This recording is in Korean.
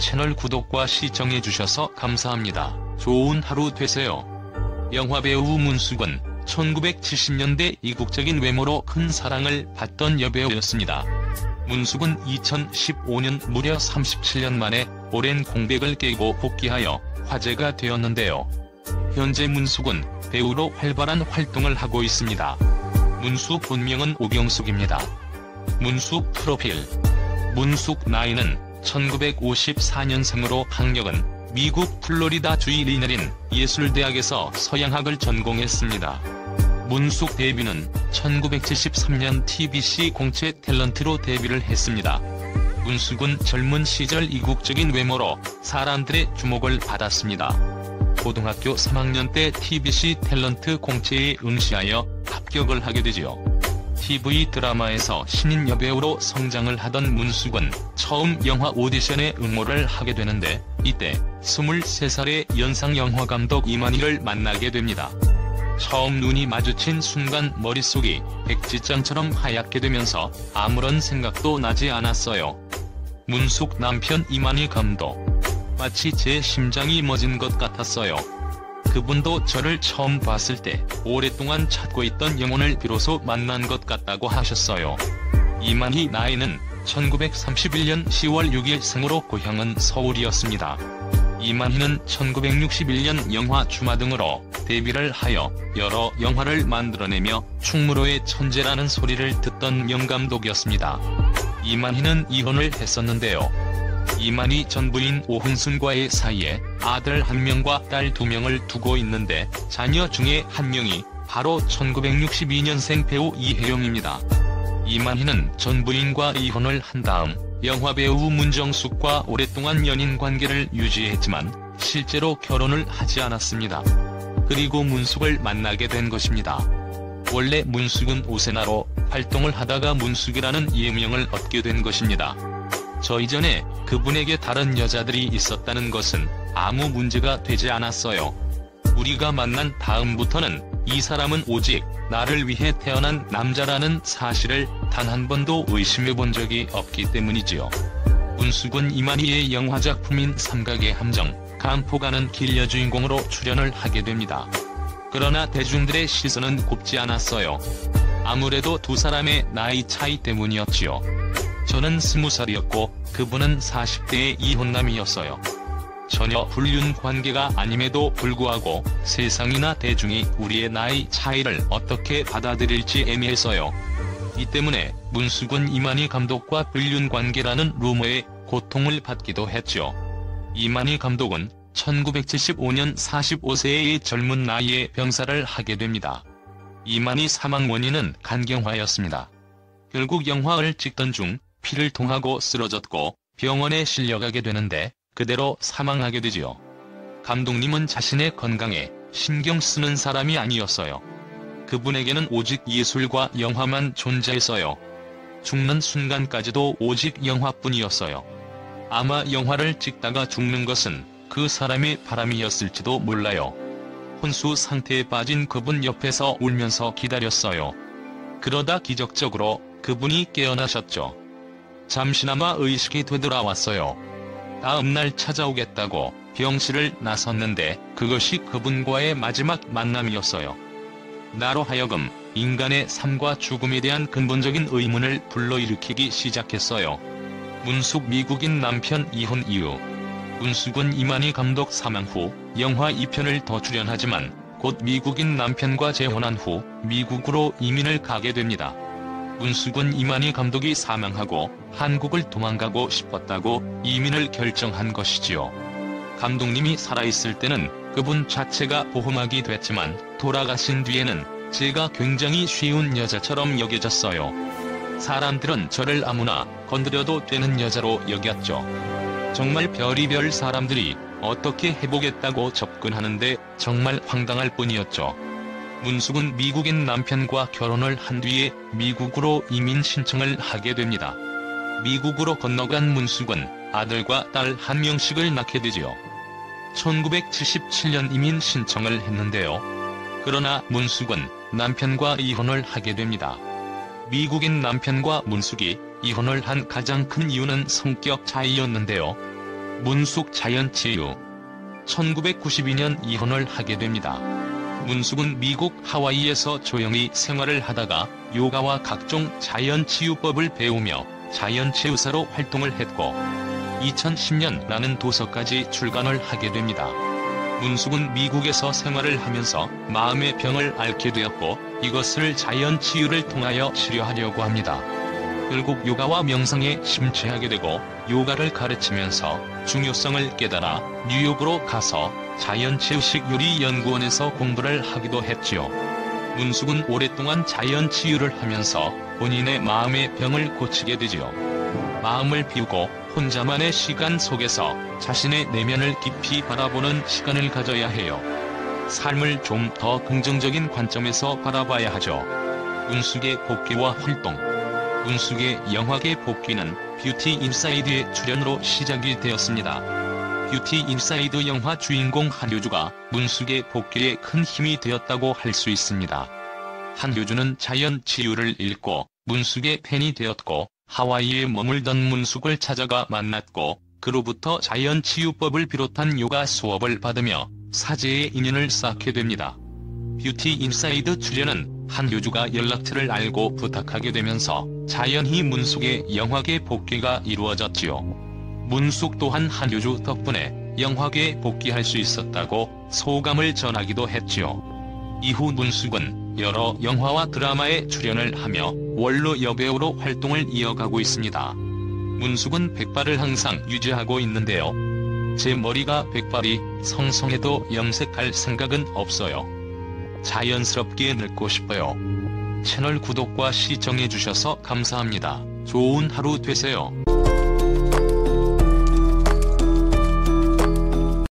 채널 구독과 시청해주셔서 감사합니다. 좋은 하루 되세요. 영화배우 문숙은 1970년대 이국적인 외모로 큰 사랑을 받던 여배우였습니다. 문숙은 2015년 무려 37년 만에 오랜 공백을 깨고 복귀하여 화제가 되었는데요. 현재 문숙은 배우로 활발한 활동을 하고 있습니다. 문숙 본명은 오경숙입니다. 문숙 프로필. 문숙 나이는 1954년생으로 학력은 미국 플로리다주의 리너린 예술대학에서 서양학을 전공했습니다. 문숙 데뷔는 1973년 TBC 공채 탤런트로 데뷔를 했습니다. 문숙은 젊은 시절 이국적인 외모로 사람들의 주목을 받았습니다. 고등학교 3학년 때 TBC 탤런트 공채에 응시하여 합격을 하게 되지요. TV 드라마에서 신인 여배우로 성장을 하던 문숙은 처음 영화 오디션에 응모를 하게 되는데 이때 23살의 연상 영화감독 이만희를 만나게 됩니다. 처음 눈이 마주친 순간 머릿속이 백지장처럼 하얗게 되면서 아무런 생각도 나지 않았어요. 문숙 남편 이만희 감독. 마치 제 심장이 멎은 것 같았어요. 그분도 저를 처음 봤을 때 오랫동안 찾고 있던 영혼을 비로소 만난 것 같다고 하셨어요. 이만희 나이는 1931년 10월 6일 생으로 고향은 서울이었습니다. 이만희는 1961년 영화 주마 등으로 데뷔를 하여 여러 영화를 만들어내며 충무로의 천재라는 소리를 듣던 명감독이었습니다. 이만희는 이혼을 했었는데요. 이만희 전 부인 오흥순과의 사이에 아들 1명과 딸 2명을 두고 있는데 자녀 중에 1명이 바로 1962년생 배우 이혜영입니다. 이만희는 전 부인과 이혼을 한 다음 영화배우 문정숙과 오랫동안 연인관계를 유지했지만 실제로 결혼을 하지 않았습니다. 그리고 문숙을 만나게 된 것입니다. 원래 문숙은 오세나로 활동을 하다가 문숙이라는 예명을 얻게 된 것입니다. 저 이전에 그분에게 다른 여자들이 있었다는 것은 아무 문제가 되지 않았어요. 우리가 만난 다음부터는 이 사람은 오직 나를 위해 태어난 남자라는 사실을 단 한 번도 의심해본 적이 없기 때문이지요. 문숙은 이만희의 영화작품인 삼각의 함정, 간포 가는 길 여주인공으로 출연을 하게 됩니다. 그러나 대중들의 시선은 곱지 않았어요. 아무래도 두 사람의 나이 차이 때문이었지요. 저는 20살이었고 그분은 40대의 이혼남이었어요. 전혀 불륜 관계가 아님에도 불구하고 세상이나 대중이 우리의 나이 차이를 어떻게 받아들일지 애매했어요. 이 때문에 문숙은 이만희 감독과 불륜 관계라는 루머에 고통을 받기도 했죠. 이만희 감독은 1975년 45세의 젊은 나이에 병사를 하게 됩니다. 이만희 사망 원인은 간경화였습니다. 결국 영화를 찍던 중 피를 통하고 쓰러졌고 병원에 실려가게 되는데 그대로 사망하게 되지요. 감독님은 자신의 건강에 신경 쓰는 사람이 아니었어요. 그분에게는 오직 예술과 영화만 존재했어요. 죽는 순간까지도 오직 영화뿐이었어요. 아마 영화를 찍다가 죽는 것은 그 사람의 바람이었을지도 몰라요. 혼수 상태에 빠진 그분 옆에서 울면서 기다렸어요. 그러다 기적적으로 그분이 깨어나셨죠. 잠시나마 의식이 되돌아왔어요. 다음날 찾아오겠다고 병실을 나섰는데 그것이 그분과의 마지막 만남이었어요. 나로 하여금 인간의 삶과 죽음에 대한 근본적인 의문을 불러일으키기 시작했어요. 문숙 미국인 남편 이혼 이후. 문숙은 이만희 감독 사망 후 영화 2편을 더 출연하지만 곧 미국인 남편과 재혼한 후 미국으로 이민을 가게 됩니다. 문숙은 이만희 감독이 사망하고 한국을 도망가고 싶었다고 이민을 결정한 것이지요. 감독님이 살아있을 때는 그분 자체가 보호막이 됐지만 돌아가신 뒤에는 제가 굉장히 쉬운 여자처럼 여겨졌어요. 사람들은 저를 아무나 건드려도 되는 여자로 여겼죠. 정말 별의별 사람들이 어떻게 해보겠다고 접근하는데 정말 황당할 뿐이었죠. 문숙은 미국인 남편과 결혼을 한 뒤에 미국으로 이민 신청을 하게 됩니다. 미국으로 건너간 문숙은 아들과 딸 1명씩을 낳게 되지요. 1977년 이민 신청을 했는데요. 그러나 문숙은 남편과 이혼을 하게 됩니다. 미국인 남편과 문숙이 이혼을 한 가장 큰 이유는 성격 차이였는데요. 문숙 자연치유. 1992년 이혼을 하게 됩니다. 문숙은 미국 하와이에서 조용히 생활을 하다가 요가와 각종 자연치유법을 배우며 자연치유사로 활동을 했고 2010년 라는 도서까지 출간을 하게 됩니다. 문숙은 미국에서 생활을 하면서 마음의 병을 앓게 되었고 이것을 자연치유를 통하여 치료하려고 합니다. 결국 요가와 명상에 심취하게 되고 요가를 가르치면서 중요성을 깨달아 뉴욕으로 가서 자연치유식 요리연구원에서 공부를 하기도 했지요. 문숙은 오랫동안 자연치유를 하면서 본인의 마음의 병을 고치게 되지요. 마음을 비우고 혼자만의 시간 속에서 자신의 내면을 깊이 바라보는 시간을 가져야 해요. 삶을 좀 더 긍정적인 관점에서 바라봐야 하죠. 문숙의 복귀와 활동. 문숙의 영화계 복귀는 뷰티 인사이드의 출연으로 시작이 되었습니다. 뷰티 인사이드 영화 주인공 한효주가 문숙의 복귀에 큰 힘이 되었다고 할 수 있습니다. 한효주는 자연치유를 읽고 문숙의 팬이 되었고 하와이에 머물던 문숙을 찾아가 만났고 그로부터 자연치유법을 비롯한 요가 수업을 받으며 사제의 인연을 쌓게 됩니다. 뷰티 인사이드 출연은 한효주가 연락처를 알고 부탁하게 되면서 자연히 문숙의 영화계 복귀가 이루어졌지요. 문숙 또한 한효주 덕분에 영화계에 복귀할 수 있었다고 소감을 전하기도 했지요. 이후 문숙은 여러 영화와 드라마에 출연을 하며 원로 여배우로 활동을 이어가고 있습니다. 문숙은 백발을 항상 유지하고 있는데요. 제 머리가 백발이 성성해도 염색할 생각은 없어요. 자연스럽게 늙고 싶어요. 채널 구독과 시청해주셔서 감사합니다. 좋은 하루 되세요.